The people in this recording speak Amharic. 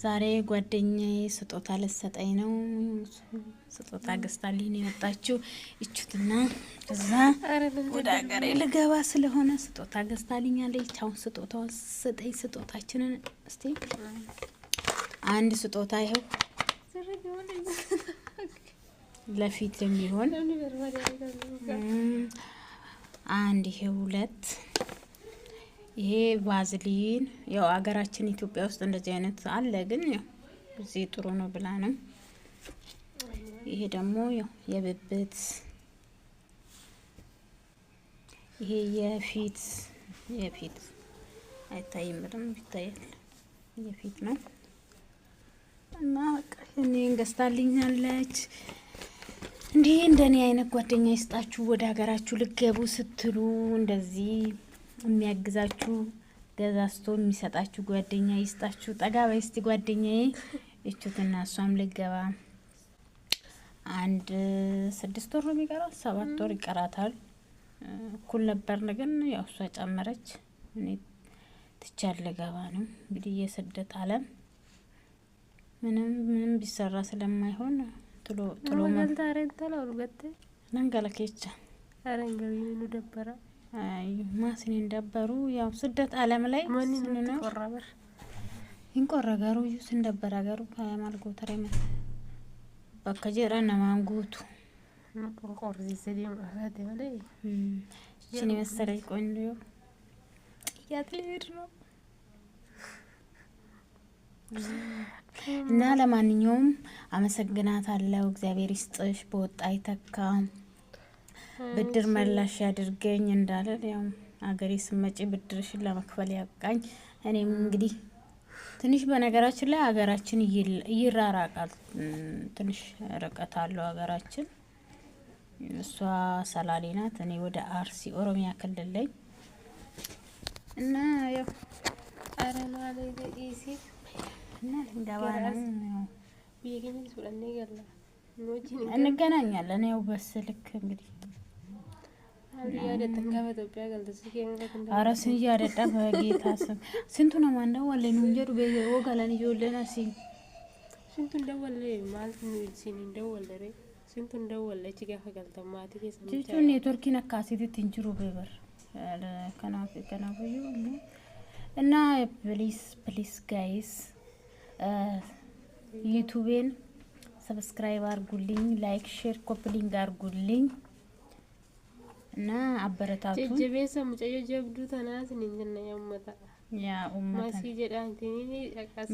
ዛሬ ጓደኛዬ ስጦታ ልትሰጠኝ ነው። ስጦታ ገዝታልኝ ነው የመጣችው። እቹትና እዛ ወደ ሀገሬ ልገባ ስለሆነ ስጦታ ገዝታልኛለች። አሁን ስጦታውን ስጠኝ። ስጦታችንን እስቲ አንድ ስጦታ ይኸው ለፊት የሚሆን አንድ ይሄው ሁለት ይሄ ቫዝሊን ያው አገራችን ኢትዮጵያ ውስጥ እንደዚህ አይነት አለ፣ ግን ያው እዚህ ጥሩ ነው ብላ ነው። ይሄ ደግሞ ያው የብብት ይሄ የፊት አይታይም፣ በደንብ ይታያል። የፊት ነው እና በቃ እኔን ገዝታልኛለች። እንዴ እንደኔ አይነት ጓደኛ ይስጣችሁ። ወደ ሀገራችሁ ልገቡ ስትሉ እንደዚህ የሚያግዛችሁ ገዛስቶ የሚሰጣችሁ ጓደኛ ይስጣችሁ። ጠጋ በይ እስቲ ጓደኛዬ እቹትና እሷም ልገባ አንድ 6 ወር ነው የሚቀራት፣ 7 ወር ይቀራታል። እኩል ነበርን ግን ያው እሷ ጨመረች፣ እኔ ትቻል ልገባ ነው። እንግዲህ የስደት ዓለም ምንም ቢሰራ ስለማይሆን ጥሎ ነንገለከቻ አረንገሪኑ ደበራ ማስኒ እንደበሩ ያው ስደት ዓለም ላይ ይንቆረገሩ እንደበራገሩ ከማልጎ ተረመ በከጀራ ነማንጉቱ ቆንቆርዚ ሰዲም አፋደ ወላይ እቺን መሰለኝ ቆንጆ ያትልሄድ ነው። እና ለማንኛውም አመሰግናታለሁ። እግዚአብሔር ይስጥሽ፣ በወጣ ይተካ፣ ብድር መላሽ ያድርገኝ እንዳለ ያው አገሬ ስመጪ ብድርሽን ለመክፈል ያብቃኝ። እኔም እንግዲህ ትንሽ በነገራችን ላይ ሀገራችን ይራራቃል፣ ትንሽ ርቀት አለው ሀገራችን። እሷ ሰላሌ ናት፣ እኔ ወደ አርሲ ኦሮሚያ ክልል ላይ እና ያው አረና ላይ ኢሲ እና እንደባና ቢገኝ ስለኔ ገላ እንገናኛለን። ያው በስልክ እንግዲህ አራስ ያደጣ በጌታ ስም ስንቱ ነው ማንዳው ወለኝ እንጀሩ በወጋላን ይወለና ስንቱ እንደወለ ማለት ነው ሲኒ እንደወለረ ስንቱ እንደወለ እቺ ጋር ከገልተማቲ ከሰምቻ ጁጁ ኔትወርኪን አካሲት ትንጅሩ በበር ከናፈዩ እና ፕሊስ ጋይስ ዩቲዩብን ሰብስክራይብ አድርጉልኝ፣ ላይክ ሼር ኮፕሊንግ አድርጉልኝ እና አበረታቱ። ጀጀቤሰ ሙጨዮ ጀብዱ ተናስ ንንጀና ያመታ ያ ኡመታ ማሲ ጀዳንቲኒ አቃሳ